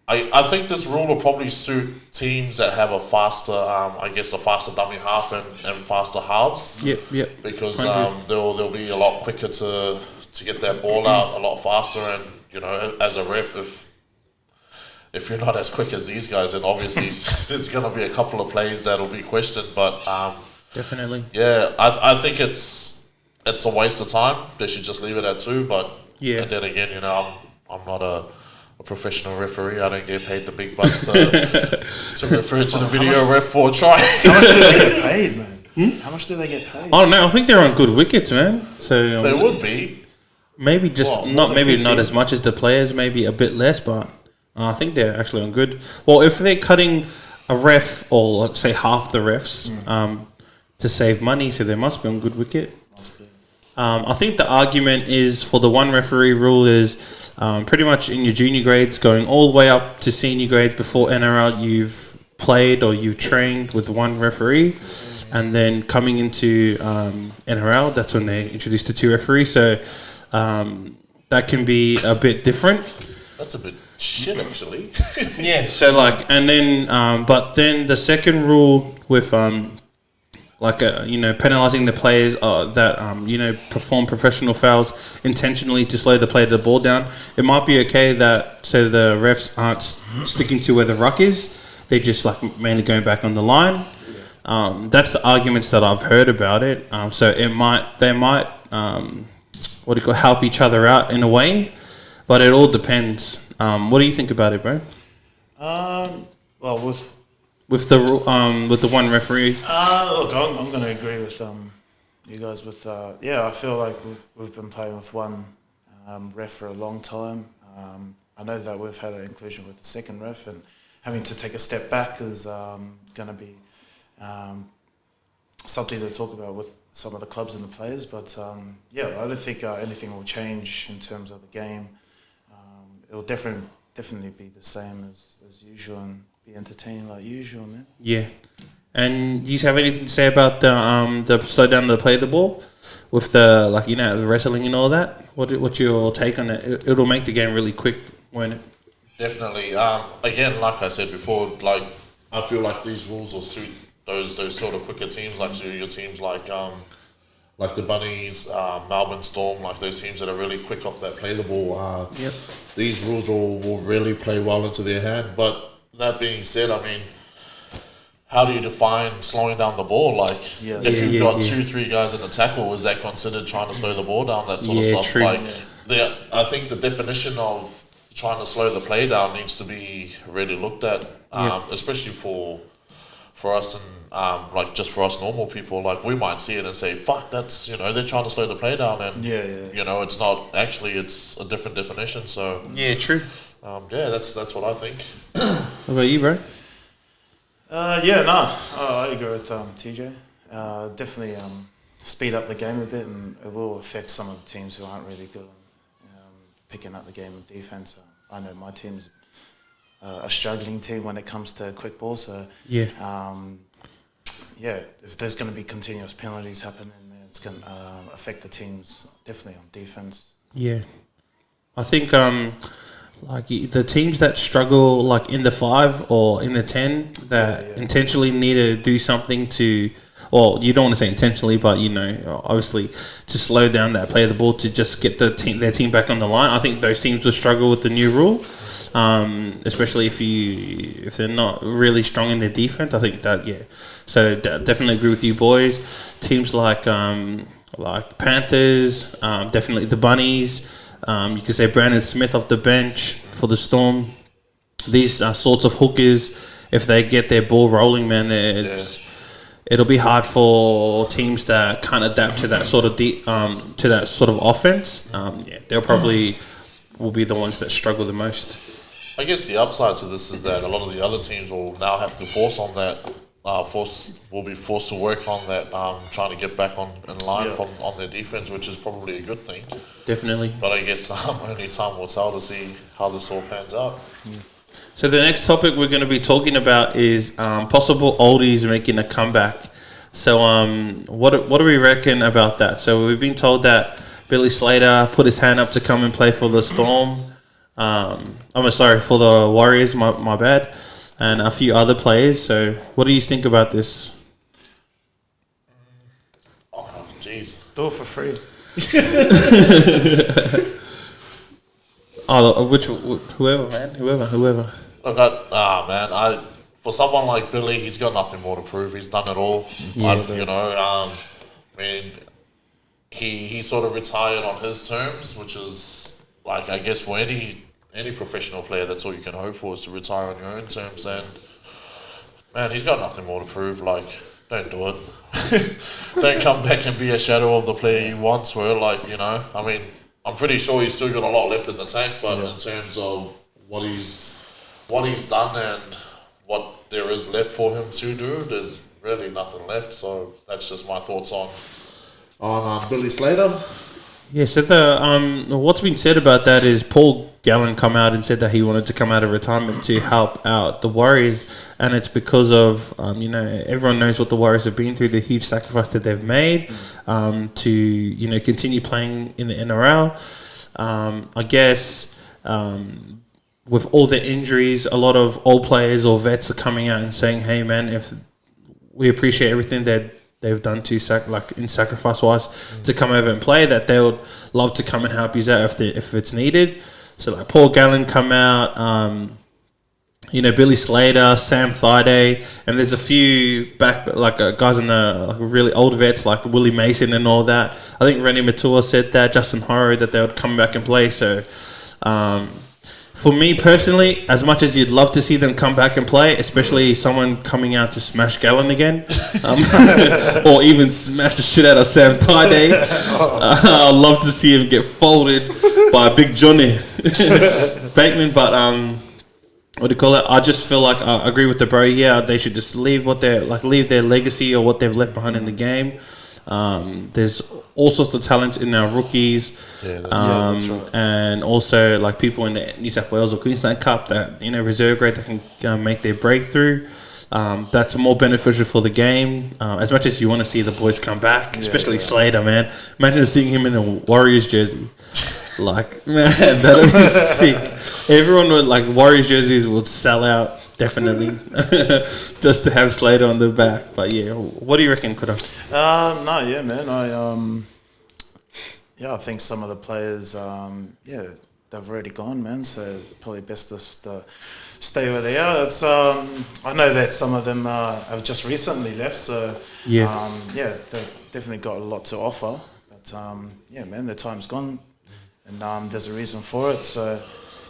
I think this rule will probably suit teams that have a faster, a faster dummy half and faster halves. Yep. Because 100. they'll be a lot quicker to get that ball out a lot faster, and as a ref, if you're not as quick as these guys, then obviously there's going to be a couple of plays that'll be questioned. But Definitely. yeah, I think it's a waste of time. They should just leave it at 2. But Yeah. and then again, I'm not a professional referee. I don't get paid the big bucks to refer to the video ref for a try. How much do they get paid, man? How much do they get paid? Oh no, I think they're on good wickets, man. So They would be. maybe just What, more not than maybe 50? not as much as the players, maybe a bit less, but I think they're actually on good. Well, if they're cutting a ref, or let's say half the refs, to save money, so they must be on good wicket. I think the argument is for the one referee rule is pretty much in your junior grades going all the way up to senior grades before NRL you've played or you've trained with one referee, and then coming into NRL, that's when they introduced the 2 referees, so that can be a bit different. That's a bit shit, actually. Yeah. So and then but then the second rule with penalising the players that perform professional fouls intentionally to slow the play to the ball down. It might be okay that so the refs aren't sticking to where the ruck is. They're just like mainly going back on the line. That's the arguments that I've heard about it. So they might help each other out in a way, but it all depends. What do you think about it, bro? Well, With the one referee. Look, I'm going to agree with you guys. I feel like we've been playing with one ref for a long time. I know that we've had an inclusion with the second ref, and having to take a step back is going to be something to talk about with some of the clubs and the players. But I don't think anything will change in terms of the game. It will definitely be the same as usual and be entertaining like usual, man. Yeah. And do you have anything to say about the slow down to play the ball with the the wrestling and all that? What's your take on it? It'll make the game really quick, won't it? Definitely. Again, like I said before, I feel like these rules will suit those sort of quicker teams, like your teams like the Bunnies, Melbourne Storm, like those teams that are really quick off that play the ball. Yep. These rules will really play well into their hand. But that being said, I mean, how do you define slowing down the ball? If you've got 2-3 guys in the tackle, is that considered trying to slow the ball down? That sort of stuff. True. I think the definition of trying to slow the play down needs to be really looked at, especially for us and just for us normal people. Like, we might see it and say, "Fuck, that's they're trying to slow the play down," and it's not actually. It's a different definition. So true. That's what I think. What about you, bro? I agree with TJ. Definitely speed up the game a bit, and it will affect some of the teams who aren't really good on picking up the game of defense. I know my team's a struggling team when it comes to quick ball, so if there's going to be continuous penalties happening, it's going to affect the teams definitely on defense. Yeah, I think the teams that struggle in the 5 or in the 10 that intentionally need to do something to, or you don't want to say intentionally, but obviously to slow down that play of the ball to just get their team back on the line. I think those teams will struggle with the new rule, especially if they're not really strong in their defense. I think that So definitely agree with you boys. Teams like Panthers, definitely the Bunnies. You could say Brandon Smith off the bench for the Storm. These sorts of hookers, if they get their ball rolling, man, it'll be hard for teams that can't adapt to that sort of offense. They'll probably will be the ones that struggle the most. I guess the upside to this is that a lot of the other teams will now have to force on that. Will be forced to work on that, trying to get back in line on their defense, which is probably a good thing. Definitely. But I guess only time will tell to see how this all pans out. So the next topic we're going to be talking about is possible oldies making a comeback. So what do we reckon about that? So we've been told that Billy Slater put his hand up to come and play for the Storm. For the Warriors. My bad. And a few other players. So, what do you think about this? Oh, jeez. Do it for free. Whoever, man. Whoever. Look, for someone like Billy, he's got nothing more to prove. He's done it all. He sort of retired on his terms, which is I guess for any professional player, that's all you can hope for, is to retire on your own terms. And man, he's got nothing more to prove. Don't do it. Don't come back and be a shadow of the player you once were. I'm pretty sure he's still got a lot left in the tank, but in terms of what he's done and what there is left for him to do, there's really nothing left. So that's just my thoughts on Billy Slater. Yeah, so what's been said about that is Paul Gallen come out and said that he wanted to come out of retirement to help out the Warriors, and it's because of everyone knows what the Warriors have been through, the huge sacrifice that they've made to continue playing in the NRL. I guess with all the injuries, a lot of old players or vets are coming out and saying, "Hey, man, if we appreciate everything that they've done to in sacrifice wise to come over and play, that they would love to come and help you out if it's needed. So like Paul Gallen come out, Billy Slater, Sam Thaiday, and there's a few guys in the really old vets like Willie Mason and all that. I think Rennie Matua said that, Justin Horro, that they would come back and play. So for me personally, as much as you'd love to see them come back and play, especially someone coming out to smash Gallen again, or even smash the shit out of Sam Thaiday, I'd love to see him get folded by Big Johnny Bateman. But what do you call it? I just feel like I agree with the bro. Yeah, they should just leave their legacy or what they've left behind in the game. There's all sorts of talent in our rookies, that's right. and also like people in the New South Wales or Queensland Cup that reserve grade that can make their breakthrough. That's more beneficial for the game. As much as you want to see the boys come back, especially Slater, man. Imagine seeing him in a Warriors jersey. Like, man, that'd be sick. Everyone would Warriors jerseys would sell out. Definitely, just to have Slater on the back. But yeah, what do you reckon, Kuda? I think some of the players, they've already gone, man. So probably best just stay where they are. It's I know that some of them have just recently left, so they've definitely got a lot to offer. But their time's gone, and there's a reason for it. So.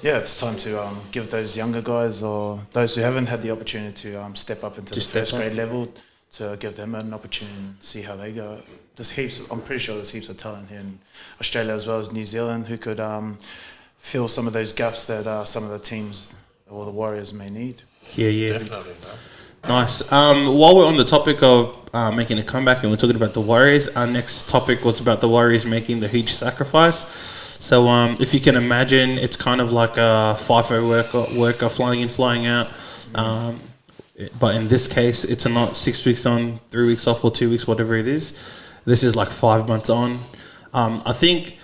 Yeah, it's time to give those younger guys or those who haven't had the opportunity to step up into the first grade level, to give them an opportunity and see how they go. I'm pretty sure there's heaps of talent here in Australia as well as New Zealand who could fill some of those gaps that some of the teams or the Warriors may need. Yeah. Definitely, man. Nice. While we're on the topic of making a comeback and we're talking about the Warriors, our next topic was about the Warriors making the huge sacrifice. So if you can imagine, it's kind of like a FIFO worker flying in, flying out. But in this case, it's not 6 weeks on, 3 weeks off, or 2 weeks, whatever it is. This is like 5 months on. I think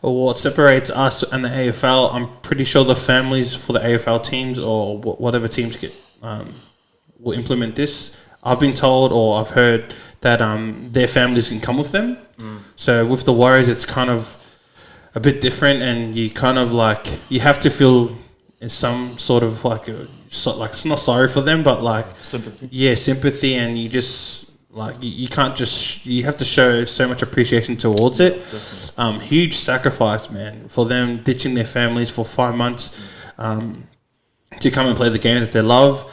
what separates us and the AFL, I'm pretty sure the families for the AFL teams or whatever teams will implement this. I've been told or I've heard that their families can come with them. So with the Warriors, it's kind of a bit different, and you kind of you have to feel some sort of it's not sorry for them, but sympathy. Yeah, sympathy, and you just you can't you have to show so much appreciation towards it. Huge sacrifice, man, for them ditching their families for 5 months to come and play the game that they love.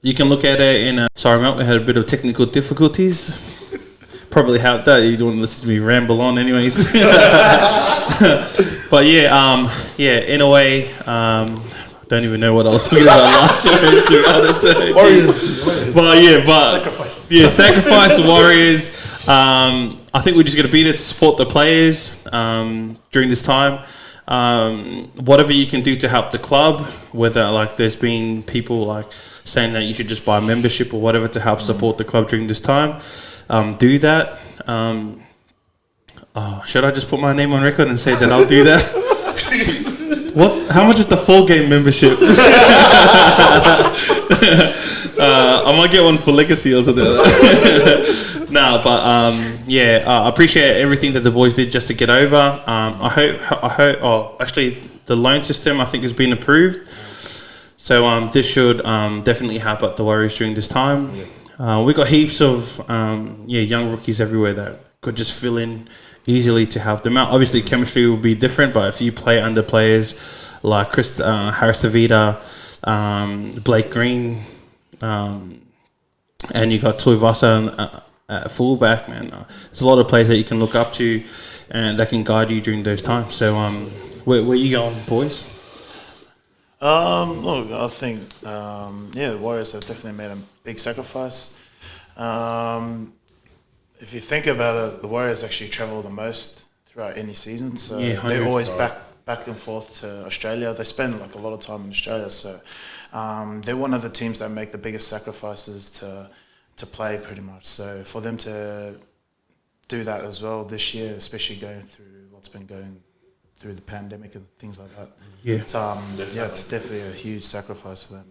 You can look at it sorry, mate, we had a bit of technical difficulties. Probably helped that. You don't want to listen to me ramble on anyways. But in a way, don't even know what I was talking about last week. Warriors. Sacrifice. Yeah, sacrifice the Warriors. I think we're just going to be there to support the players during this time. Whatever you can do to help the club, whether there's been people saying that you should just buy a membership or whatever to help support the club during this time. Do that. Should I just put my name on record and say that I'll do that? What? How much is the 4-game membership? I might get one for Legacy or something. I appreciate everything that the boys did just to get over. I hope. Oh, actually, the loan system I think has been approved. So this should definitely help out the Warriors during this time. We got heaps of young rookies everywhere that could just fill in easily to help them out. Obviously, chemistry will be different, but if you play under players like Harris Tavita, Blake Green, and you got Tuivasa at fullback, man, there's a lot of players that you can look up to and that can guide you during those times. So, where you going, boys? Look, I think the Warriors have definitely made a big sacrifice. If you think about it, the Warriors actually travel the most throughout any season, so they're always back and forth to Australia. They spend a lot of time in Australia, so they're one of the teams that make the biggest sacrifices to play, pretty much. So for them to do that as well this year, especially going through what's been going through the pandemic and things like that, it's definitely a huge sacrifice for them.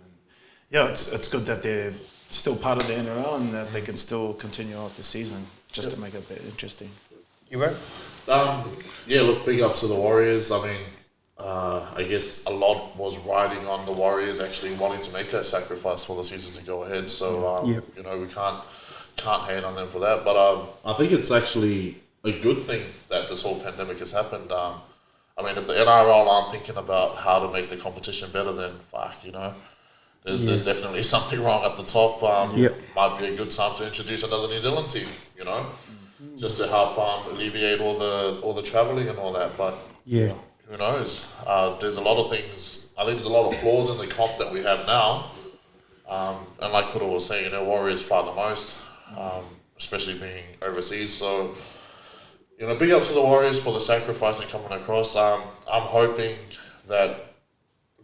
And it's good that they're still part of the NRL and that they can still continue out the season. just to make it a bit interesting. You right? Yeah, look, big ups to the Warriors. I mean, I guess a lot was riding on the Warriors actually wanting to make that sacrifice for the season to go ahead. So, Yep. you know, we can't hate on them for that. But I think it's actually a good thing that this whole pandemic has happened. I mean, if the NRL aren't thinking about how to make the competition better, then fuck, you know, there's definitely something wrong at the top. Yep. Might be a good time to introduce another New Zealand team, you know, just to help alleviate all the travelling and all that. But Yeah. who knows? There's a lot of things. I think there's a lot of flaws in the comp that we have now. And like Kudo was saying, you know, Warriors play the most, especially being overseas. So, you know, big ups to the Warriors for the sacrifice and coming across. I'm hoping that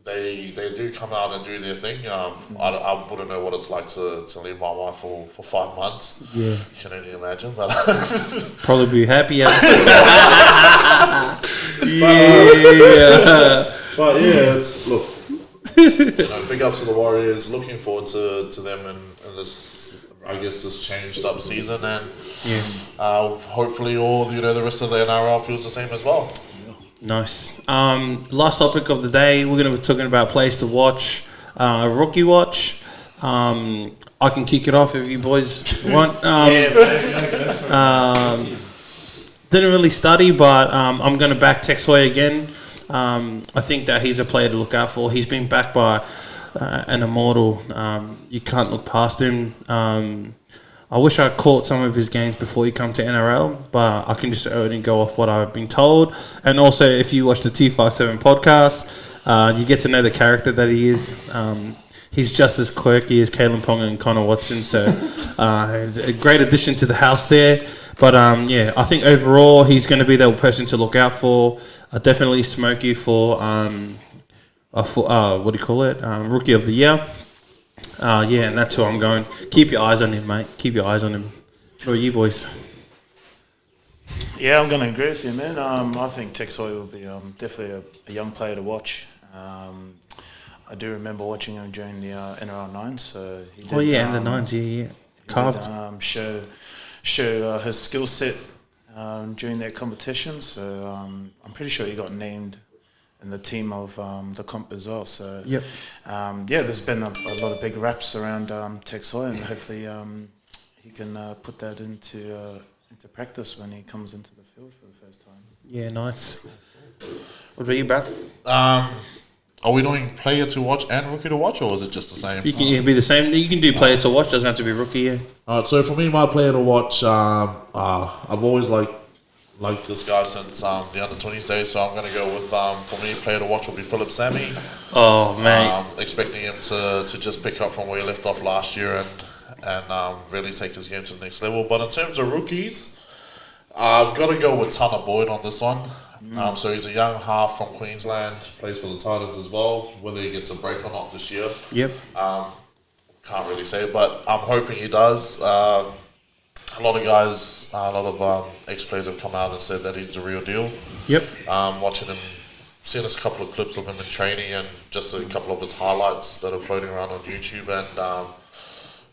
they do come out and do their thing. I wouldn't know what it's like to leave my wife for 5 months. Yeah. You can only imagine, but Probably be happy. Yeah. but yeah, it's look. You know, big ups to the Warriors. Looking forward to them in this, I guess, this changed up season, and hopefully all the rest of the NRL feels the same as well. Nice. Last topic of the day, we're going to be talking about plays to watch, rookie watch. I can kick it off if you boys want. Didn't really study, but I'm going to back Tex Hoy again. I think that he's a player to look out for. He's been backed by an immortal. You can't look past him. I wish I caught some of his games before he come to NRL, but I can just only go off what I've been told. And also, if you watch the T57 podcast, you get to know the character that he is. He's just as quirky as Kalen Ponga and Connor Watson, so it's a great addition to the house there. But yeah, I think overall he's going to be the person to look out for. Definitely Smokey for what do you call it? Rookie of the Year. Yeah, and that's who I'm going. Keep your eyes on him, mate. Keep your eyes on him. What about you boys? Yeah, I'm going to agree with you, man. I think Tex Hoy will be definitely a young player to watch. I do remember watching him during the NRL 9s. So he did, in the 9s, yeah. Carved. Show his skill set during that competition. So I'm pretty sure he got named in the team of the comp as well. So Yep. There's been a lot of big raps around Tex Hoy, and hopefully he can put that into practice when he comes into the field for the first time. Yeah, nice. What about you, Brad? Are we doing player to watch and rookie to watch, or is it just the same? You can be the same. You can do player to watch. Doesn't have to be rookie. Yeah. Alright, so for me, my player to watch, I've always liked this guy since the under-20s days, so I'm going to go with, for me, player to watch will be Philip Sammy. Oh, mate. Expecting him to just pick up from where he left off last year and really take his game to the next level. But in terms of rookies, I've got to go with Tanner Boyd on this one. So he's a young half from Queensland, plays for the Titans as well. Whether he gets a break or not this year, Yep. can't really say, but I'm hoping he does. A lot of guys, a lot of ex-players have come out and said that he's the real deal. Yep. Watching him, seeing us a couple of clips of him in training and just a couple of his highlights that are floating around on YouTube, and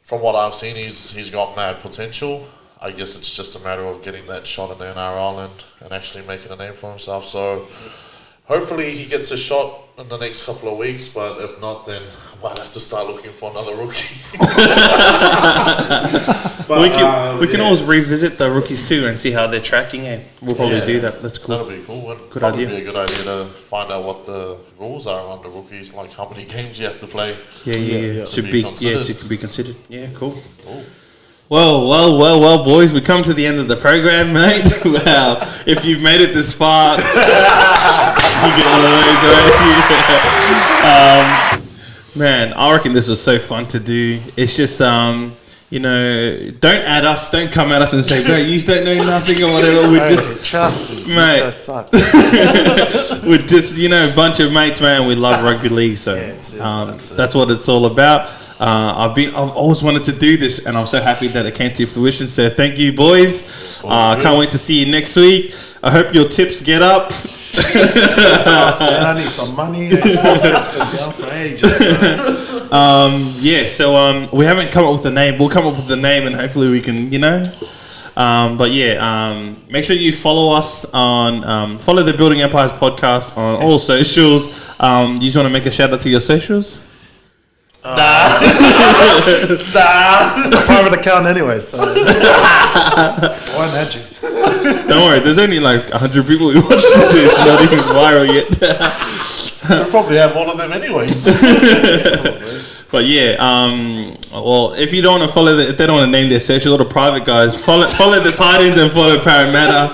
from what I've seen, he's got mad potential. I guess it's just a matter of getting that shot in the NRL and actually making a name for himself. So hopefully he gets a shot in the next couple of weeks, but if not, then I might have to start looking for another rookie. But, we can always revisit the rookies too and see how they're tracking. And we'll probably do that. That's cool. That'll be cool. And Good probably idea. be a good idea to find out what the rules are around the rookies, like how many games you have to play. Yeah. To be considered. To be considered. Yeah, cool. Well, boys, we come to the end of the program, mate. Wow, if you've made it this far, you get one of those, right? Man, I reckon this was so fun to do. It's just, don't at us, don't come at us and say, bro, you don't know nothing or whatever. We're just, Trust me, mate. this guy sucks. we're just, a bunch of mates, man. We love rugby league, so that's what it's all about. I've always wanted to do this, and I'm so happy that it came to fruition. So thank you, boys. Can't wait to see you next week. I hope your tips get up. Man, I need some money. Sports bet's been down for ages. So. So we haven't come up with a name. We'll come up with a name, and hopefully we can, But yeah, make sure you follow us on follow the Building Empires podcast on all socials. You just want to make a shout out to your socials? Nah. A private account anyway, so why not you? Don't worry, there's only like 100 people who watch this. It's not even viral yet. We'll probably have one of them anyways. But yeah, well, if you don't want to follow, if they don't want to name their socials, all the private guys, follow the Titans and follow Parramatta.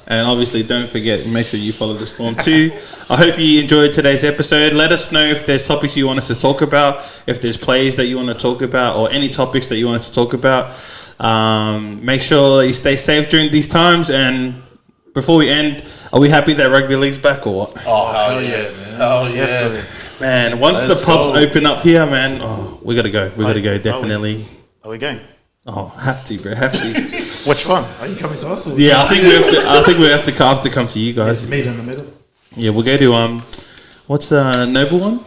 And obviously, don't forget, make sure you follow the Storm too. I hope you enjoyed today's episode. Let us know if there's topics you want us to talk about, if there's plays that you want to talk about, or any topics that you want us to talk about. Make sure that you stay safe during these times. And before we end, are we happy that rugby league's back or what? Oh, hell yeah, man. Hell yeah. Man, once Let's the pubs go. open up here, man, we gotta go. We gotta go, definitely. Are we going? Oh, have to, bro, have to. Which one? Are you coming to us? Or Yeah, I think we have to come to you guys. meet in the middle. Yeah, we'll go to what's the Noble one?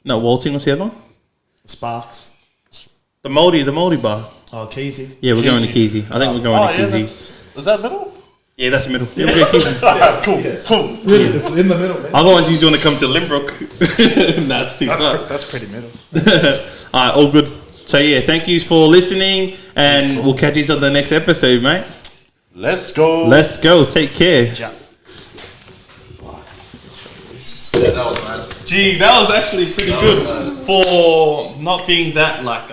No, Walting. What's the other one? Sparks. The Moldy bar. Oh, Keezy. Yeah, we're going to Keezy. I think we're going to Keezy. Is that middle? Yeah, that's middle. Yeah, we'll go Keezy. Cool. Cool. Really, it's in the middle, man. Otherwise, you just want to come to Limbrook. Nah, it's too far. That's pretty middle. Alright, all good. So yeah, thank you for listening, and we'll catch you on the next episode, mate. Let's go. Let's go. Take care. Yeah. Yeah, that was mad. Gee, that was actually pretty good for not being that like